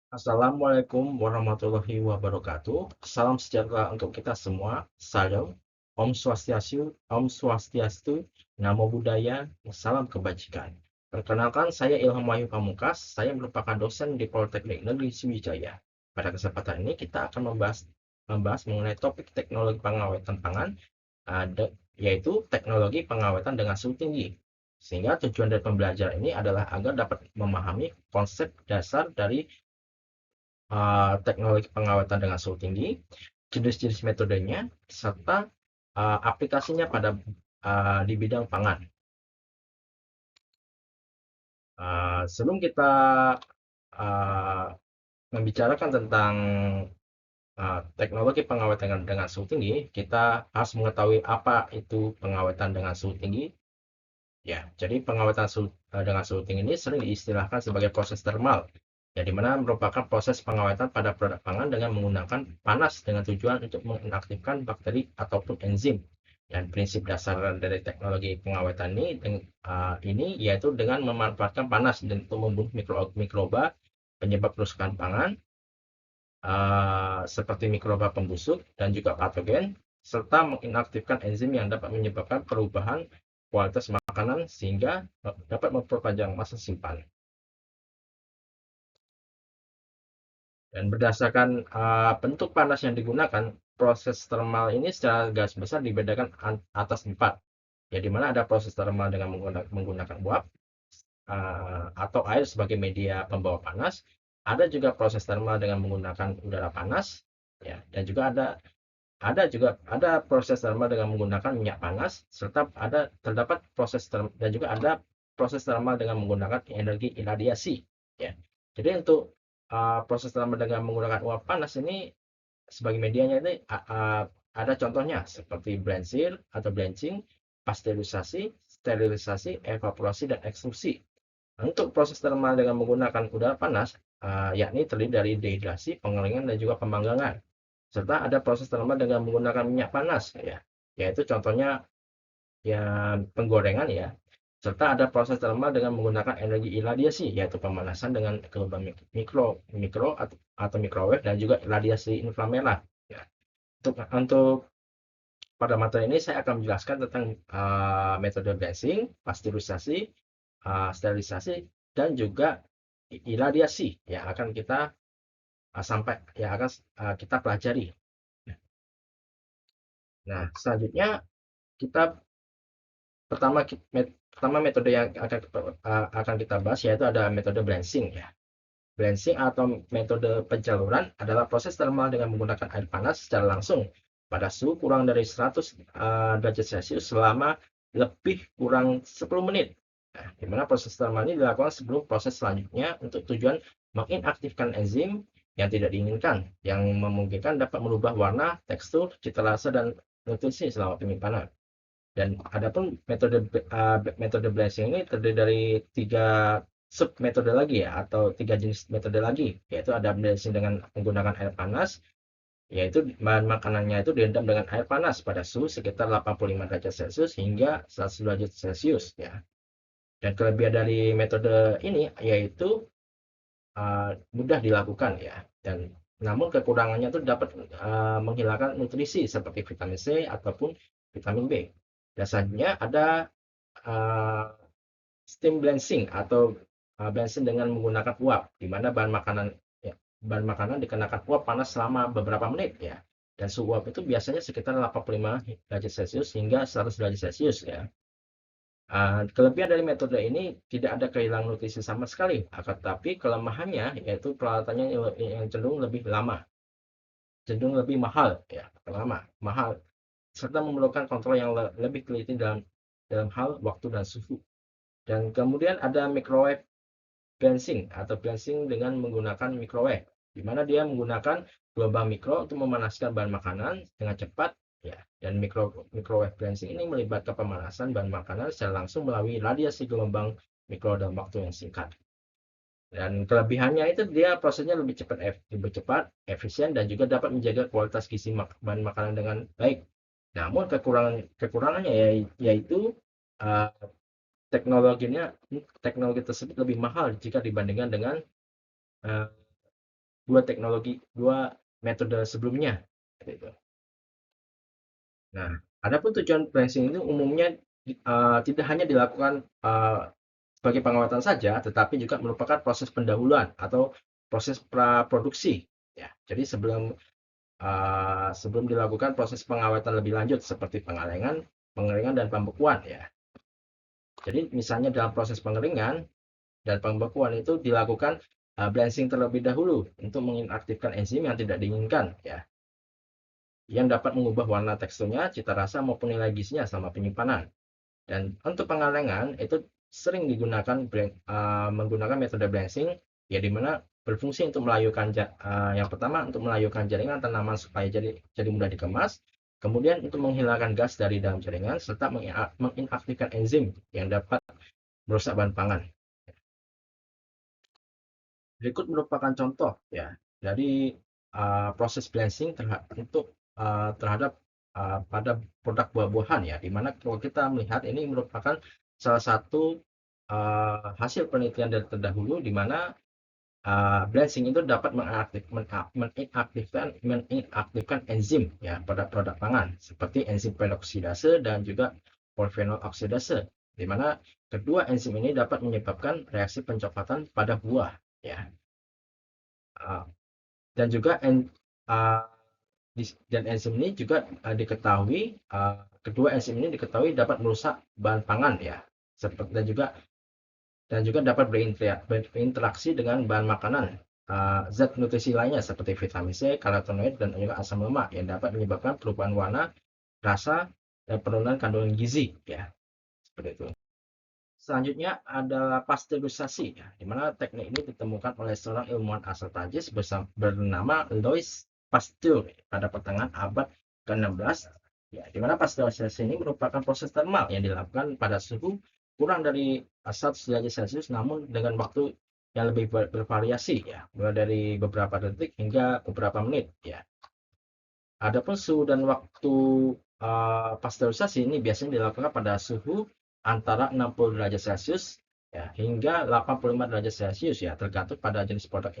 Assalamualaikum warahmatullahi wabarakatuh. Salam sejahtera untuk kita semua. Salam, Om Swastiastu, Namo Buddhaya, Salam Kebajikan. Perkenalkan, saya Ilham Wahyu Pamungkas. Saya merupakan dosen di Politeknik Negeri Sriwijaya. Pada kesempatan ini kita akan membahas mengenai topik teknologi pengawetan pangan, yaitu teknologi pengawetan dengan suhu tinggi. Sehingga tujuan dari pembelajaran ini adalah agar dapat memahami konsep dasar dari teknologi pengawetan dengan suhu tinggi, jenis-jenis metodenya, serta aplikasinya di bidang pangan. Sebelum kita uh, membicarakan tentang teknologi pengawetan dengan suhu tinggi, kita harus mengetahui apa itu pengawetan dengan suhu tinggi. Ya, jadi pengawetan dengan suhu tinggi ini sering diistilahkan sebagai proses termal, yang dimana merupakan proses pengawetan pada produk pangan dengan menggunakan panas dengan tujuan untuk mengaktifkan bakteri ataupun enzim. Dan prinsip dasar dari teknologi pengawetan ini yaitu dengan memanfaatkan panas dan untuk membunuh mikroba penyebab kerusakan pangan, seperti mikroba pembusuk dan juga patogen, serta menginaktifkan enzim yang dapat menyebabkan perubahan kualitas makanan sehingga dapat memperpanjang masa simpan. Dan berdasarkan bentuk panas yang digunakan, proses termal ini secara garis besar dibedakan atas 4. Ya, di mana ada proses termal dengan menggunakan uap atau air sebagai media pembawa panas. Ada juga proses termal dengan menggunakan udara panas, ya, dan juga ada proses termal dengan menggunakan minyak panas, serta terdapat dan juga ada proses termal dengan menggunakan energi iradiasi. Ya, jadi untuk proses termal dengan menggunakan uap panas ini sebagai medianya ini ada contohnya seperti blanching, pasteurisasi, sterilisasi, evaporasi, dan ekstrusi. Untuk proses termal dengan menggunakan udara panas, yakni terdiri dari dehidrasi, pengeringan, dan juga pemanggangan. Serta ada proses termal dengan menggunakan minyak panas, ya, yaitu contohnya ya penggorengan, ya. Serta ada proses termal dengan menggunakan energi iradiasi, yaitu pemanasan dengan gelombang mikro atau microwave, dan juga radiasi inframerah. Ya. Untuk pada materi ini saya akan menjelaskan tentang metode blanching, pasteurisasi, sterilisasi, dan juga iradiasi yang akan kita pelajari. Nah, selanjutnya kita pertama pertama metode yang akan kita bahas yaitu ada metode blanching, ya. Blanching atau metode pencaluran adalah proses termal dengan menggunakan air panas secara langsung pada suhu kurang dari 100 derajat Celcius selama lebih kurang 10 menit. Nah, di mana proses termal ini dilakukan sebelum proses selanjutnya untuk tujuan mengaktifkan enzim yang tidak diinginkan, yang memungkinkan dapat merubah warna, tekstur, cita rasa, dan nutrisi selama penyimpanan. Dan adapun metode blanching ini terdiri dari 3 sub metode lagi, ya, atau 3 jenis metode lagi, yaitu ada blanching dengan menggunakan air panas, yaitu bahan makanannya itu direndam dengan air panas pada suhu sekitar 85 derajat Celcius hingga 100 derajat Celcius, ya. Dan kelebihan dari metode ini yaitu mudah dilakukan, ya. Dan namun kekurangannya itu dapat menghilangkan nutrisi seperti vitamin C ataupun vitamin B. Dan selanjutnya ada uh, steam blanching atau blanching dengan menggunakan uap, di mana bahan makanan dikenakan uap panas selama beberapa menit, ya. Dan suhu uap itu biasanya sekitar 85 derajat Celcius hingga 100 derajat Celcius, ya. Kelebihan dari metode ini tidak ada kehilangan nutrisi sama sekali, akan tetapi kelemahannya yaitu peralatannya yang cenderung lebih mahal, ya, mahal, serta memerlukan kontrol yang lebih teliti dalam hal waktu dan suhu. Dan kemudian ada microwave blanching atau blanching dengan menggunakan microwave, di mana dia menggunakan gelombang mikro untuk memanaskan bahan makanan dengan cepat, ya. Dan microwave blanching ini melibatkan pemanasan bahan makanan secara langsung melalui radiasi gelombang mikro dalam waktu yang singkat. Dan kelebihannya itu dia prosesnya lebih cepat, efisien, dan juga dapat menjaga kualitas gizi bahan makanan dengan baik. Namun kekurangannya yaitu uh, teknologi tersebut lebih mahal jika dibandingkan dengan uh, dua metode sebelumnya. Gitu. Nah, adapun tujuan balancing itu umumnya tidak hanya dilakukan sebagai pengawetan saja, tetapi juga merupakan proses pendahuluan atau proses praproduksi. Ya, jadi sebelum dilakukan proses pengawetan lebih lanjut seperti pengeringan dan pembekuan ya. Jadi misalnya dalam proses pengeringan dan pembekuan itu dilakukan balancing terlebih dahulu untuk mengaktifkan enzim yang tidak diinginkan ya, yang dapat mengubah warna, teksturnya, cita rasa maupun nilai gizinya selama penyimpanan. Dan untuk pengeringan itu sering digunakan menggunakan metode balancing ya, dimana berfungsi untuk melayukan yang pertama untuk melayukan jaringan tanaman supaya jadi mudah dikemas, kemudian untuk menghilangkan gas dari dalam jaringan serta menginaktifkan enzim yang dapat merusak bahan pangan. Berikut merupakan contoh ya dari proses balancing terhadap pada produk buah-buahan ya, dimana kalau kita melihat ini merupakan salah satu hasil penelitian dari terdahulu di mana balancing itu dapat mengaktifkan enzim ya pada produk pangan seperti enzim peroksidase dan juga polifenol oksidase, di mana kedua enzim ini dapat menyebabkan reaksi pencoklatan pada buah ya. Dan juga enzim ini juga diketahui kedua enzim ini diketahui dapat merusak bahan pangan ya, dan juga dapat berinteraksi dengan bahan makanan zat nutrisi lainnya seperti vitamin C, karotenoid, dan juga asam lemak yang dapat menyebabkan perubahan warna, rasa, dan penurunan kandungan gizi ya, seperti itu. Selanjutnya adalah pasteurisasi ya, di mana teknik ini ditemukan oleh seorang ilmuwan asal Prancis bernama Louis Pasteur pada pertengahan abad ke-16 ya, di mana pasteurisasi ini merupakan proses termal yang dilakukan pada suhu kurang dari 1 derajat Celcius namun dengan waktu yang lebih bervariasi ya, mulai dari beberapa detik hingga beberapa menit ya. Adapun suhu dan waktu pasteurisasi ini biasanya dilakukan pada suhu antara 60 derajat Celcius ya, hingga 85 derajat Celcius ya, tergantung pada jenis produk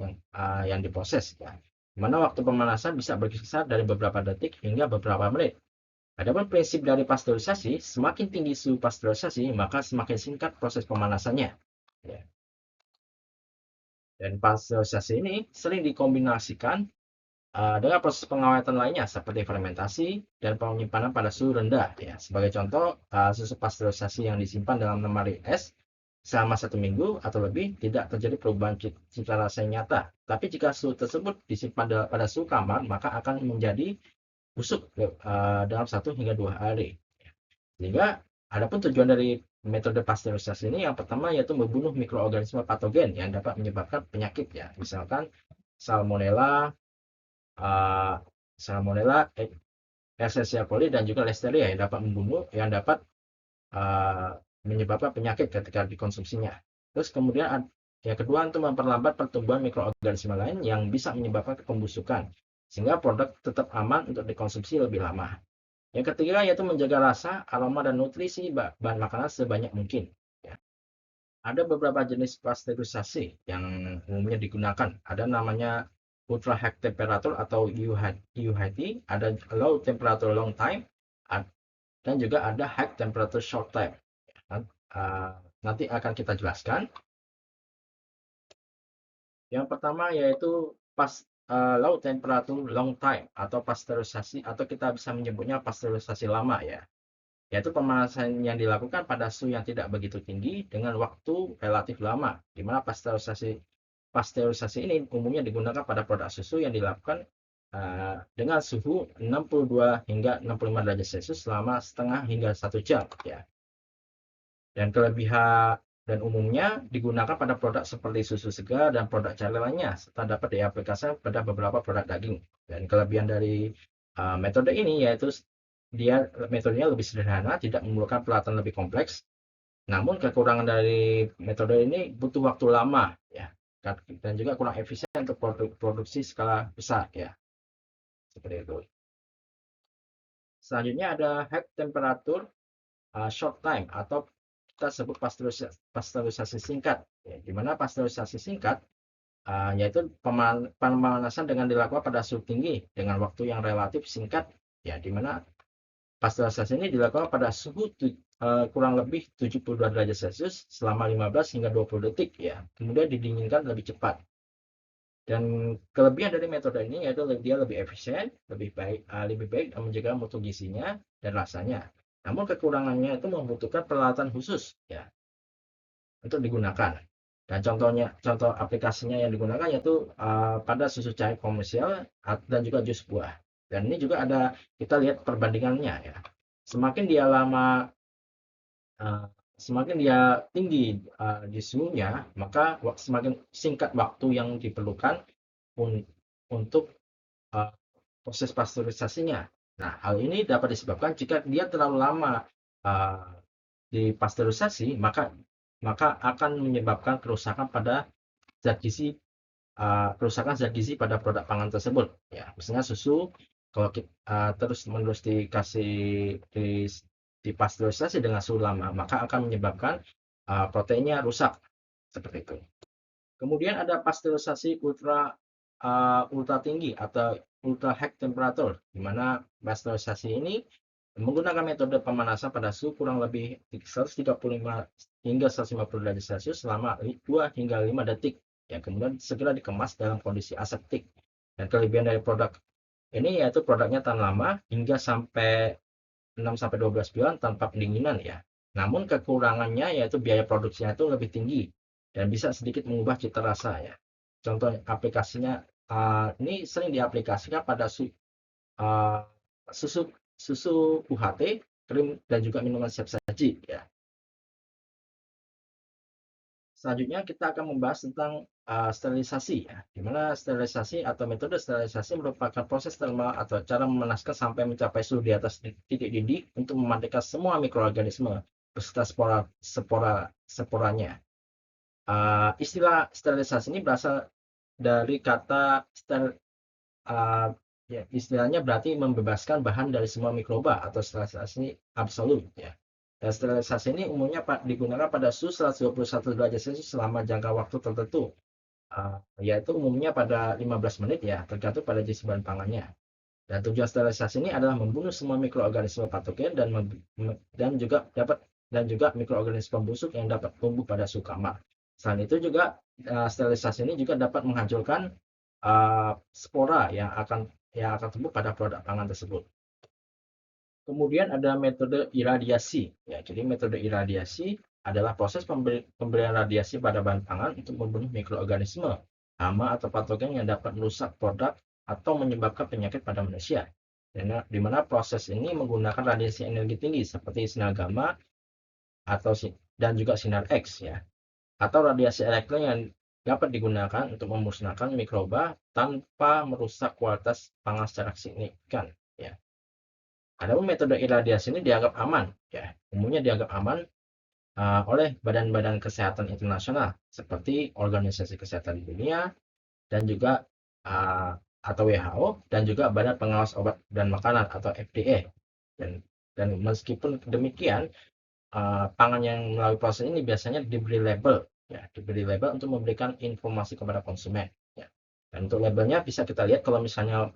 yang diproses ya. Dimana waktu pemanasan bisa berkisar dari beberapa detik hingga beberapa menit. Adapun prinsip dari pasteurisasi, semakin tinggi suhu pasteurisasi, maka semakin singkat proses pemanasannya. Ya. Dan pasteurisasi ini sering dikombinasikan dengan proses pengawetan lainnya seperti fermentasi dan penyimpanan pada suhu rendah ya. Sebagai contoh, susu pasteurisasi yang disimpan dalam lemari es selama 1 minggu atau lebih tidak terjadi perubahan cita rasa yang nyata. Tapi jika suhu tersebut disimpan pada suhu kamar, maka akan menjadi busuk dalam 1 hingga 2 hari. Sehingga adapun tujuan dari metode pasteurisasi ini yang pertama yaitu membunuh mikroorganisme patogen yang dapat menyebabkan penyakit ya. Misalkan Salmonella, Escherichia coli, dan juga Listeria yang dapat menyebabkan penyakit ketika dikonsumsinya. Terus kemudian yang kedua untuk memperlambat pertumbuhan mikroorganisme lain yang bisa menyebabkan pembusukan sehingga produk tetap aman untuk dikonsumsi lebih lama. Yang ketiga yaitu menjaga rasa, aroma, dan nutrisi bahan makanan sebanyak mungkin. Ya. Ada beberapa jenis pasteurisasi yang umumnya digunakan. Ada namanya ultra high temperature atau UHT, ada low temperature long time, dan juga ada high temperature short time. Nanti akan kita jelaskan. Yang pertama yaitu low temperature long time atau pasteurisasi, atau kita bisa menyebutnya pasteurisasi lama ya. Yaitu pemanasan yang dilakukan pada suhu yang tidak begitu tinggi dengan waktu relatif lama, di mana pasteurisasi ini umumnya digunakan pada produk susu yang dilakukan dengan suhu 62 hingga 65 derajat Celcius selama setengah hingga 1 jam ya. Dan umumnya digunakan pada produk seperti susu segar dan produk cair lainnya, serta dapat diaplikasikan pada beberapa produk daging. Dan kelebihan dari metode ini yaitu metodenya lebih sederhana, tidak memerlukan peralatan lebih kompleks. Namun kekurangan dari metode ini butuh waktu lama ya, dan juga kurang efisien untuk produksi skala besar ya. Seperti itu. Selanjutnya ada high temperature short time atau kita sebut pasteurisasi singkat ya, di mana pasteurisasi singkat yaitu pemanasan dengan dilakukan pada suhu tinggi dengan waktu yang relatif singkat, ya, di mana pasteurisasi ini dilakukan pada suhu kurang lebih 72 derajat Celcius selama 15 hingga 20 detik, ya. Kemudian didinginkan lebih cepat. Dan kelebihan dari metode ini yaitu dia lebih efisien, lebih baik menjaga mutu gizinya dan rasanya. Namun kekurangannya itu membutuhkan peralatan khusus, ya, untuk digunakan. Dan contoh aplikasinya yang digunakan yaitu pada susu cair komersial dan juga jus buah. Dan ini juga kita lihat perbandingannya, ya. Semakin dia lama, semakin dia tinggi di suhunya, maka semakin singkat waktu yang diperlukan untuk proses pasteurisasinya. Nah, hal ini dapat disebabkan jika dia terlalu lama dipasteurisasi, maka akan menyebabkan kerusakan zat gizi pada produk pangan tersebut. Ya, misalnya susu, kalau terus-menerus dipasteurisasi dengan suhu lama, maka akan menyebabkan proteinnya rusak seperti itu. Kemudian ada pasteurisasi ultra tinggi atau ultra high temperature, di mana pasteurisasi ini menggunakan metode pemanasan pada suhu kurang lebih 135 hingga 150 derajat Celcius selama 2 hingga 5 detik. Ya, kemudian segera dikemas dalam kondisi aseptik. Dan kelebihan dari produk ini yaitu produknya tahan lama hingga sampai 6-12 bulan tanpa pendinginan, ya. Namun kekurangannya yaitu biaya produksinya itu lebih tinggi dan bisa sedikit mengubah cita rasa, ya. Contoh aplikasinya ini sering diaplikasikan pada susu UHT, krim, dan juga minuman siap saji, ya. Selanjutnya kita akan membahas tentang sterilisasi, ya, di mana sterilisasi atau metode sterilisasi merupakan proses termal atau cara memanaskan sampai mencapai suhu di atas titik didih untuk mematikan semua mikroorganisme beserta sporanya. Istilah sterilisasi ini berasal dari kata ya, istilahnya berarti membebaskan bahan dari semua mikroba atau sterilisasi absolut, ya. Dan sterilisasi ini umumnya digunakan pada suhu 121 derajat Celcius selama jangka waktu tertentu, yaitu umumnya pada 15 menit, ya, tergantung pada jenis bahan pangannya. Dan tujuan sterilisasi ini adalah membunuh semua mikroorganisme patogen dan juga mikroorganisme pembusuk yang dapat tumbuh pada suhu kamar. Selain itu juga sterilisasi ini juga dapat menghancurkan spora yang akan tumbuh pada produk pangan tersebut. Kemudian ada metode iradiasi, ya. Jadi metode iradiasi adalah proses pemberian radiasi pada bahan pangan untuk membunuh mikroorganisme, hama atau patogen yang dapat merusak produk atau menyebabkan penyakit pada manusia. Di mana proses ini menggunakan radiasi energi tinggi seperti sinar gamma dan juga sinar X, ya, atau radiasi elektron yang dapat digunakan untuk memusnahkan mikroba tanpa merusak kualitas pangan secara signifikan, ya. Adapun metode iradiasi ini dianggap aman, ya. Umumnya dianggap aman oleh badan-badan kesehatan internasional seperti Organisasi Kesehatan Dunia dan juga atau WHO dan juga Badan Pengawas Obat dan Makanan atau FDA. Dan meskipun demikian, pangan yang melalui proses ini biasanya diberi label, ya, untuk memberikan informasi kepada konsumen, ya. Dan untuk labelnya bisa kita lihat kalau misalnya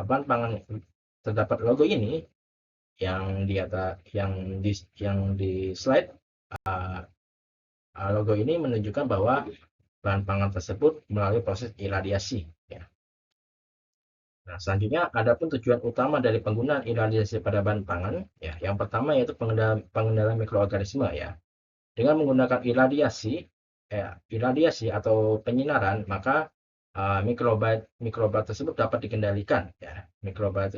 bahan pangan terdapat logo ini yang di slide. Logo ini menunjukkan bahwa bahan pangan tersebut melalui proses iradiasi, ya. Nah, selanjutnya adapun tujuan utama dari penggunaan iradiasi pada bahan pangan, ya, yang pertama yaitu pengendalian mikroorganisme, ya. Dengan menggunakan iradiasi atau penyinaran, maka mikroba tersebut dapat dikendalikan, ya. Mikroba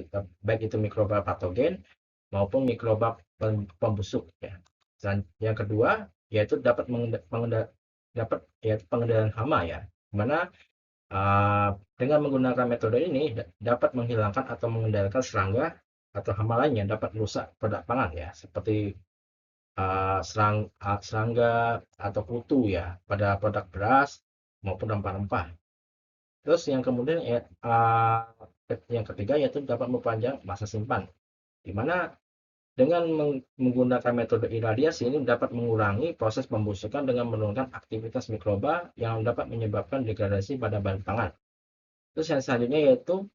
baik itu mikroba patogen maupun mikroba pembusuk, ya. Dan yang kedua yaitu dapat pengendalian hama, ya, mana dengan menggunakan metode ini dapat menghilangkan atau mengendalikan serangga atau hama lain yang dapat merusak produk pangan, ya, seperti serangga atau kutu, ya, pada produk beras maupun rempah-rempah. Terus yang kemudian yang ketiga yaitu dapat memperpanjang masa simpan, di mana Dengan menggunakan metode iradiasi ini dapat mengurangi proses pembusukan dengan menurunkan aktivitas mikroba yang dapat menyebabkan degradasi pada bahan pangan. Terus yang selanjutnya yaitu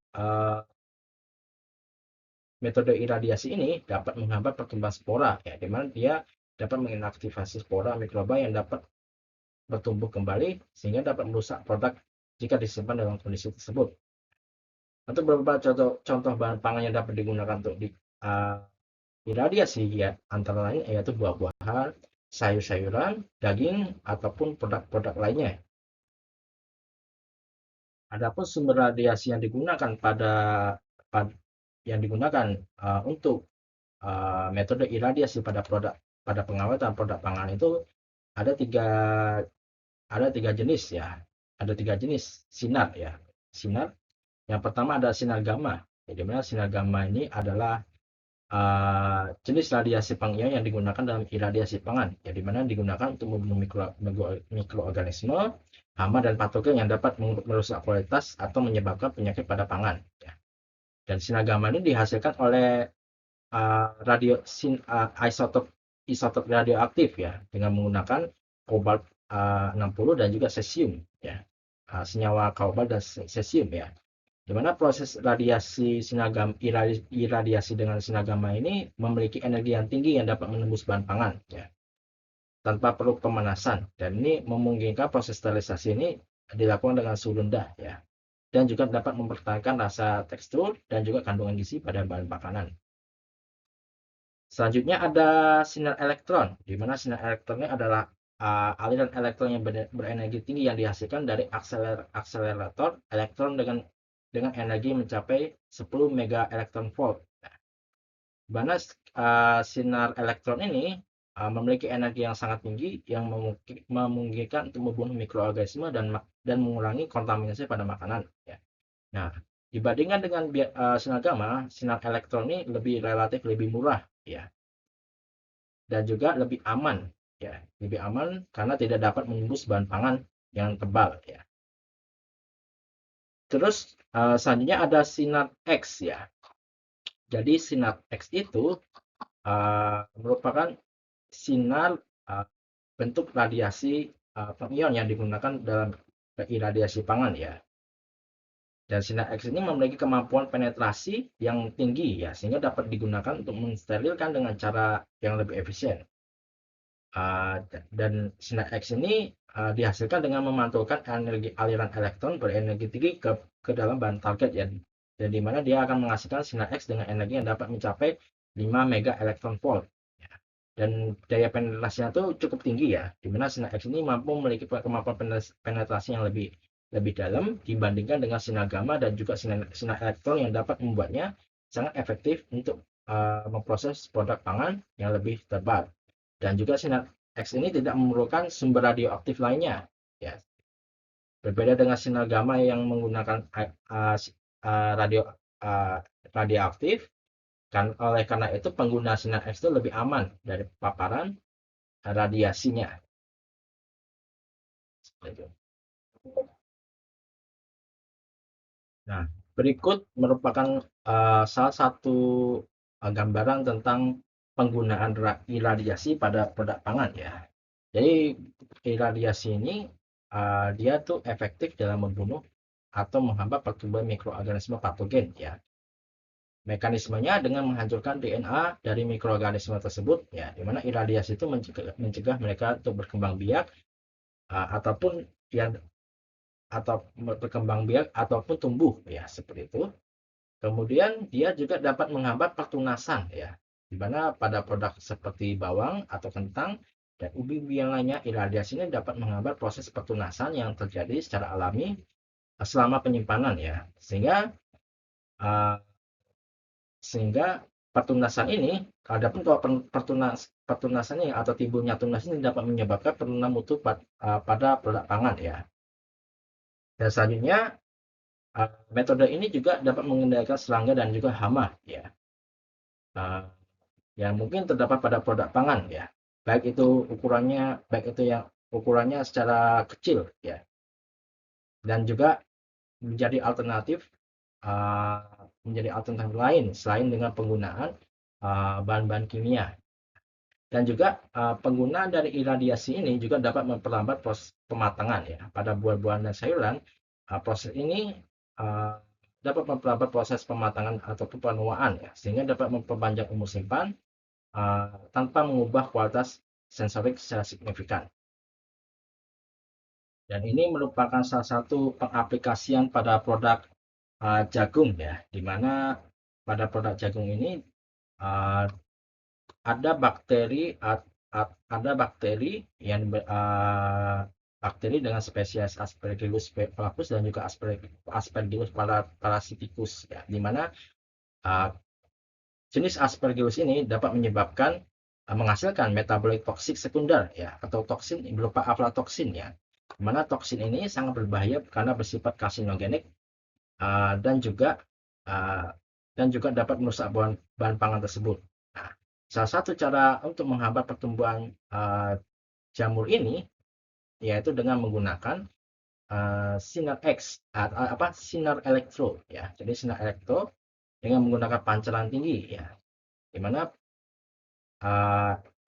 metode iradiasi ini dapat menghambat pertumbuhan spora, ya, di mana dia dapat mengaktifasi spora mikroba yang dapat bertumbuh kembali sehingga dapat merusak produk jika disimpan dalam kondisi tersebut. Untuk beberapa contoh bahan pangan yang dapat digunakan untuk iradiasi, ya, antara lain yaitu buah-buahan, sayur-sayuran, daging, ataupun produk-produk lainnya. Adapun sumber radiasi yang digunakan untuk metode iradiasi pada pengawatan produk pangan itu ada tiga ada tiga jenis, ya. Ada tiga jenis sinar, ya. Sinar yang pertama ada sinar gamma. Jadi mana sinar gamma ini adalah jenis radiasi pangion yang digunakan dalam iradiasi pangan, ya, di mana digunakan untuk membunuh mikroorganisme, hama, dan patogen yang dapat merusak kualitas atau menyebabkan penyakit pada pangan, ya. Dan sinar gamma ini dihasilkan oleh isotop radioaktif, ya, dengan menggunakan kobalt 60 dan juga cesium, ya. Senyawa kobalt dan cesium, ya. Di mana proses iradiasi dengan sinar gamma ini memiliki energi yang tinggi yang dapat menembus bahan pangan, ya, tanpa perlu pemanasan, dan ini memungkinkan proses sterilisasi ini dilakukan dengan suhu rendah, ya, dan juga dapat mempertahankan rasa, tekstur, dan juga kandungan gizi pada bahan makanan. Selanjutnya ada sinar elektron, di mana sinar elektronnya adalah aliran elektron yang berenergi tinggi yang dihasilkan dari akselerator elektron dengan energi mencapai 10 mega elektron volt. Di mana sinar elektron ini memiliki energi yang sangat tinggi yang memungkinkan untuk membunuh mikroorganisme dan mengurangi kontaminasi pada makanan, ya. Nah, dibandingkan dengan sinar gamma, sinar elektron ini relatif lebih murah, ya, dan juga lebih aman, ya, lebih aman karena tidak dapat menembus bahan pangan yang tebal, ya. Terus selanjutnya ada sinar X, ya. Jadi sinar X itu merupakan sinar bentuk radiasi pengion yang digunakan dalam iradiasi pangan, ya. Dan sinar X ini memiliki kemampuan penetrasi yang tinggi, ya, sehingga dapat digunakan untuk mensterilkan dengan cara yang lebih efisien. Dan sinar X ini dihasilkan dengan memantulkan energi aliran elektron berenergi tinggi ke dalam bahan target, ya, dan di mana dia akan menghasilkan sinar X dengan energi yang dapat mencapai 5 mega elektron volt, ya. Dan daya penetrasinya itu cukup tinggi, ya, di mana sinar X ini mampu memiliki kemampuan penetrasi yang lebih dalam dibandingkan dengan sinar gamma dan juga sinar elektron yang dapat membuatnya sangat efektif untuk memproses produk pangan yang lebih tebal. Dan juga sinar X ini tidak memerlukan sumber radioaktif lainnya, ya. Berbeda dengan sinar gamma yang menggunakan radioaktif, oleh karena itu pengguna sinar X itu lebih aman dari paparan radiasinya. Nah, berikut merupakan salah satu gambaran tentang penggunaan iradiasi pada produk pangan, ya. Jadi iradiasi ini dia tuh efektif dalam membunuh atau menghambat pertumbuhan mikroorganisme patogen, ya. Mekanismenya dengan menghancurkan DNA dari mikroorganisme tersebut, ya, di mana iradiasi itu mencegah mereka untuk berkembang biak ataupun yang atau berkembang biak ataupun tumbuh, ya, seperti itu. Kemudian dia juga dapat menghambat pertunasan, ya, di mana pada produk seperti bawang atau kentang dan ubi-ubi yang lainnya, iradiasi ini dapat menghambat proses pertunasan yang terjadi secara alami selama penyimpanan, ya, sehingga pertunasan ini, adapun kalau pertunasan ini atau timbulnya tunas ini dapat menyebabkan penurunan mutu pada produk pangan, ya. Dan selanjutnya metode ini juga dapat mengendalikan serangga dan juga hama, ya, yang mungkin terdapat pada produk pangan, ya, baik itu yang ukurannya secara kecil, ya, dan juga menjadi alternatif lain selain dengan penggunaan bahan-bahan kimia. Dan juga penggunaan dari iradiasi ini juga dapat memperlambat proses pematangan ya. Pada buah-buahan dan sayuran, proses ini dapat memperlambat proses pematangan ataupun penuaan ya, sehingga dapat memperpanjang umur simpan tanpa mengubah kualitas sensorik secara signifikan. Dan ini merupakan salah satu pengaplikasian pada produk jagung ya, di mana pada produk jagung ini ada bakteri yang bakteri dengan spesies Aspergillus flavus dan juga Aspergillus parasiticus ya, di mana jenis Aspergillus ini dapat menyebabkan menghasilkan metabolit toksik sekunder ya, atau toksin berupa aflatoksin ya, di mana toksin ini sangat berbahaya karena bersifat karsinogenik dan juga dapat merusak bahan pangan tersebut. Nah, salah satu cara untuk menghambat pertumbuhan jamur ini yaitu dengan menggunakan sinar X sinar elektro ya. Jadi sinar elektro dengan menggunakan pancaran tinggi ya, di mana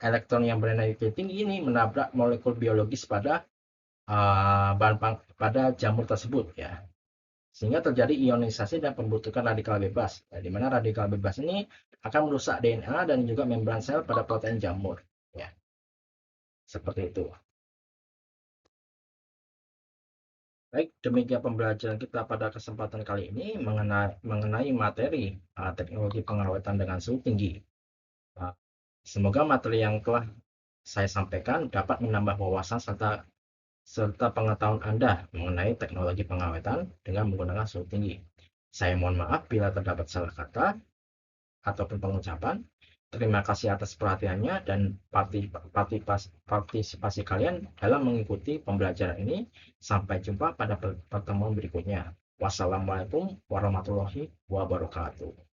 elektron yang berenergi tinggi ini menabrak molekul biologis pada pada jamur tersebut ya, sehingga terjadi ionisasi dan pembentukan radikal bebas ya, di mana radikal bebas ini akan merusak DNA dan juga membran sel pada protein jamur ya, seperti itu. Baik, demikian pembelajaran kita pada kesempatan kali ini mengenai materi teknologi pengawetan dengan suhu tinggi. Semoga materi yang telah saya sampaikan dapat menambah wawasan serta pengetahuan Anda mengenai teknologi pengawetan dengan menggunakan suhu tinggi. Saya mohon maaf bila terdapat salah kata ataupun pengucapan. Terima kasih atas perhatiannya dan partisipasi kalian dalam mengikuti pembelajaran ini. Sampai jumpa pada pertemuan berikutnya. Wassalamualaikum warahmatullahi wabarakatuh.